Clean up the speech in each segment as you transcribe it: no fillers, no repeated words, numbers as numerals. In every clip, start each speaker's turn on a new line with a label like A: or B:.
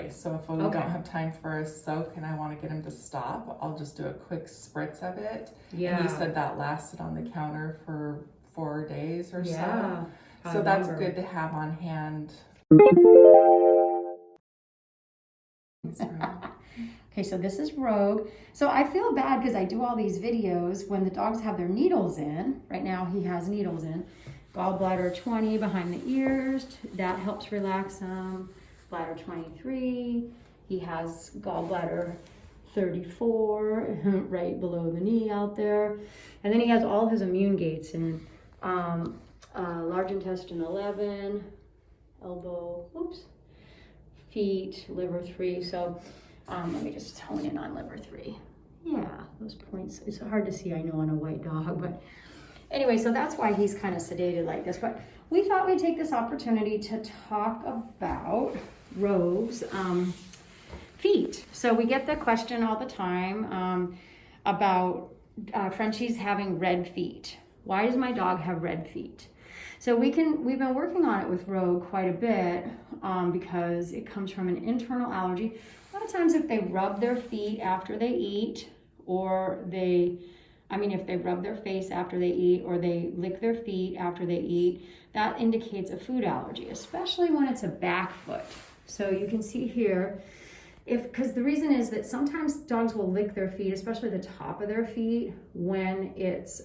A: So if we don't have time for a soak and I want to get him to stop, I'll just do a quick spritz of it.
B: Yeah.
A: And you said that lasted on the counter for 4 days or
B: Yeah,
A: so. So that's good to have on hand.
B: Okay, so this is Rogue. So I feel bad because I do all these videos when the dogs have their needles in. Right now he has needles in. Gallbladder 20 behind the ears, that helps relax him. Bladder 23, he has gallbladder 34 right below the knee out there. And then he has all his immune gates in. Large intestine 11, elbow, feet, liver 3. So let me just hone in on liver 3. Yeah, those points, it's hard to see, I know, on a white dog, but anyway, so that's why he's kind of sedated like this. But we thought we'd take this opportunity to talk about Rogue's feet. So we get the question all the time about Frenchie's having red feet. Why does my dog have red feet? So we've been working on it with Rogue quite a bit because it comes from an internal allergy. A lot of times if they rub their feet after they eat, or if they rub their face after they eat, or they lick their feet after they eat, that indicates a food allergy, especially when it's a back foot. So you can see here, because the reason is that sometimes dogs will lick their feet, especially the top of their feet, when it's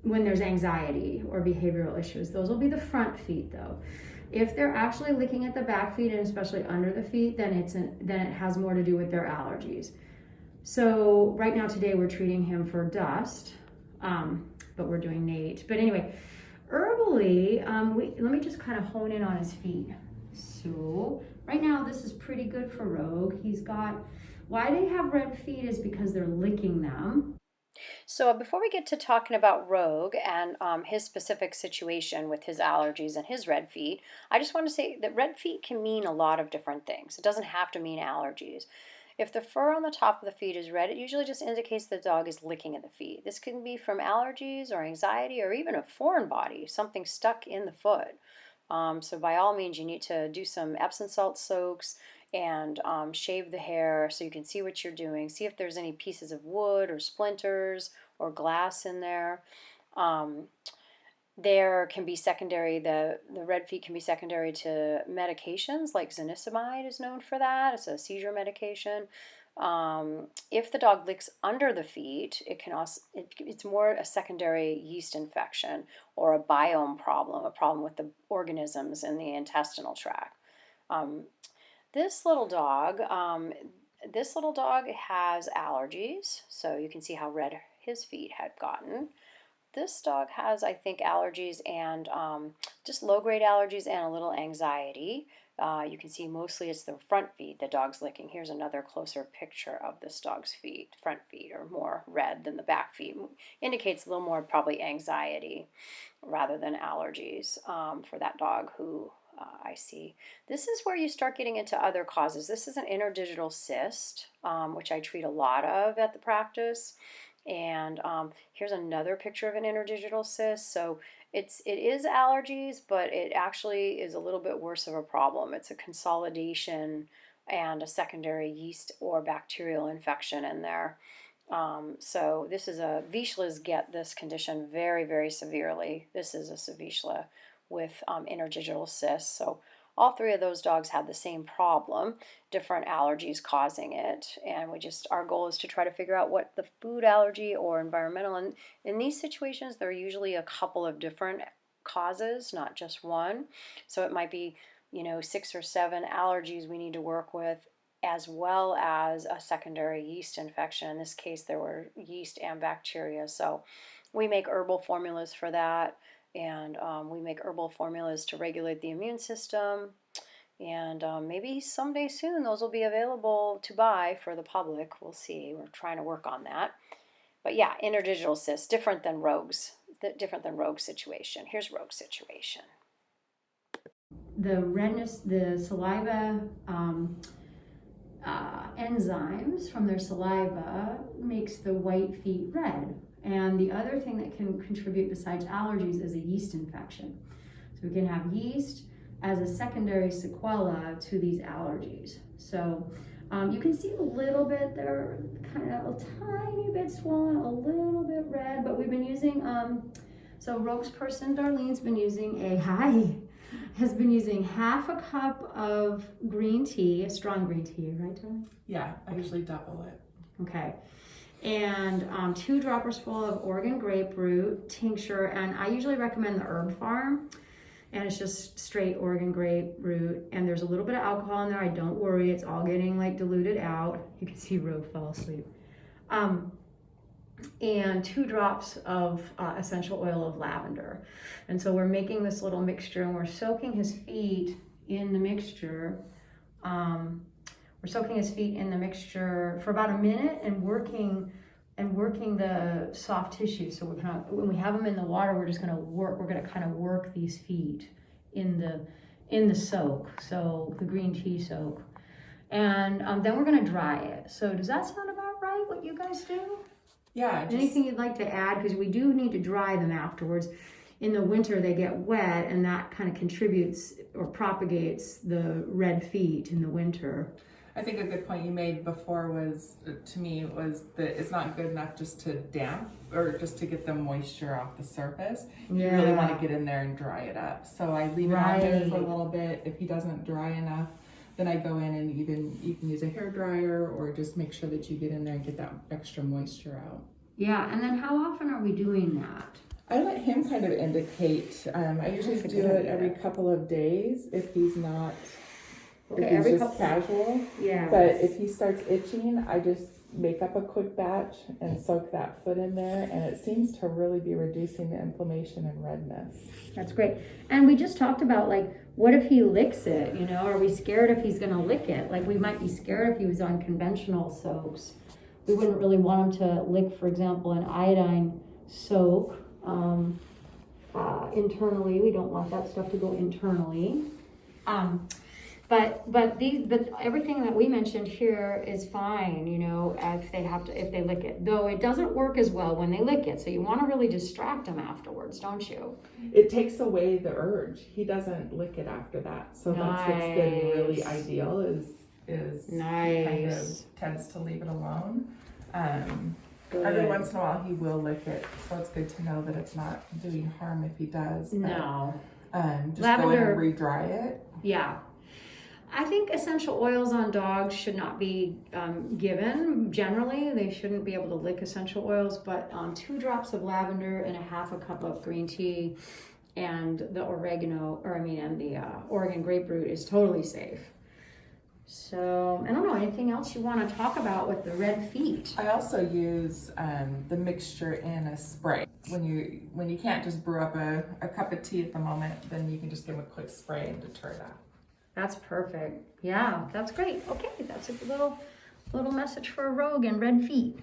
B: when there's anxiety or behavioral issues. Those will be the front feet though. If they're actually licking at the back feet and especially under the feet, then it has more to do with their allergies. So right now today we're treating him for dust, but we're doing Nate. But anyway, herbally, let me just kind of hone in on his feet. So right now this is pretty good for Rogue. Why they have red feet is because they're licking them.
C: So before we get to talking about Rogue and his specific situation with his allergies and his red feet, I just want to say that red feet can mean a lot of different things. It doesn't have to mean allergies. If the fur on the top of the feet is red, it usually just indicates the dog is licking at the feet. This can be from allergies or anxiety or even a foreign body, something stuck in the foot. So by all means, you need to do some Epsom salt soaks and shave the hair so you can see what you're doing. See if there's any pieces of wood or splinters or glass in there. There can be secondary, the red feet can be secondary to medications, like zonisamide is known for that. It's a seizure medication. If the dog licks under the feet, it's more a secondary yeast infection or a biome problem, a problem with the organisms in the intestinal tract. This little dog has allergies, so you can see how red his feet had gotten. This dog has, I think, allergies and just low-grade allergies and a little anxiety. You can see mostly it's the front feet the dog's licking. Here's another closer picture of this dog's feet. Front feet are more red than the back feet. Indicates a little more probably anxiety rather than allergies for that dog who I see. This is where you start getting into other causes. This is an interdigital cyst, which I treat a lot of at the practice. And here's another picture of an interdigital cyst. So it is allergies, but it actually is a little bit worse of a problem. It's a consolidation and a secondary yeast or bacterial infection in there. So this is Vizslas get this condition very, very severely. This is a Vizsla with interdigital cysts. So all three of those dogs had the same problem, different allergies causing it. And our goal is to try to figure out what the food allergy or environmental. And in these situations, there are usually a couple of different causes, not just one. So it might be, 6 or 7 allergies we need to work with, as well as a secondary yeast infection. In this case, there were yeast and bacteria. So we make herbal formulas for that. And we make herbal formulas to regulate the immune system. And maybe someday soon those will be available to buy for the public. We'll see. We're trying to work on that. But yeah, interdigital cysts, different than Rogue's situation. Here's Rogue's situation.
B: The redness, the saliva enzymes from their saliva makes the white feet red. And the other thing that can contribute besides allergies is a yeast infection. So we can have yeast as a secondary sequela to these allergies. So you can see a little bit, they're kind of a tiny bit swollen, a little bit red, but we've been using, so Rogue's person, Darlene's been using has been using half a cup of green tea, a strong green tea, right, Darlene?
A: Yeah, I usually double it.
B: Okay. And 2 droppers full of Oregon grape root tincture, and I usually recommend the Herb Farm, and it's just straight Oregon grape root, and there's a little bit of alcohol in there. I don't worry, it's all getting like diluted out. You can see Rogue fell asleep. And 2 drops of essential oil of lavender. And so we're making this little mixture, and we're soaking his feet in the mixture. We're soaking his feet in the mixture for about a minute and working the soft tissue. So we're gonna, when we have them in the water, we're gonna kind of work these feet in the soak. So the green tea soak. And then we're gonna dry it. So does that sound about right, what you guys do?
A: Yeah.
B: Anything you'd like to add? Because we do need to dry them afterwards. In the winter, they get wet, and that kind of contributes or propagates the red feet in the winter.
A: I think a good point you made before was, to me, was that it's not good enough just to damp or just to get the moisture off the surface. You really want to get in there and dry it up. So I leave it on there for a little bit. If he doesn't dry enough, then I go in and you can use a hair dryer or just make sure that you get in there and get that extra moisture out.
B: Yeah, and then how often are we doing that?
A: I let him kind of indicate. I usually do it every couple of days if he's not, if he's just casual.
B: Yeah.
A: But if he starts itching, I just make up a quick batch and soak that foot in there, and it seems to really be reducing the inflammation and redness.
B: That's great. And we just talked about, like, what if he licks it? You know, are we scared if he's gonna lick it? Like, we might be scared if he was on conventional soaks. We wouldn't really want him to lick, for example, an iodine soak internally. We don't want that stuff to go internally. But everything that we mentioned here is fine, you know, if they lick it. Though it doesn't work as well when they lick it. So you want to really distract them afterwards, don't you?
A: It takes away the urge. He doesn't lick it after that. So that's what's been really ideal is
B: nice.
A: He kind of tends to leave it alone. Every once in a while he will lick it. So it's good to know that it's not doing harm if he does. But,
B: no.
A: Just go in and re-dry it.
B: Yeah. I think essential oils on dogs should not be given. Generally, they shouldn't be able to lick essential oils, but 2 drops of lavender and a half a cup of green tea and the Oregon grapefruit is totally safe. So, I don't know, anything else you want to talk about with the red feet?
A: I also use the mixture in a spray. When you can't just brew up a cup of tea at the moment, then you can just give them a quick spray and deter that.
B: That's perfect. Yeah, that's great. Okay, that's a little message for Rogue and red feet.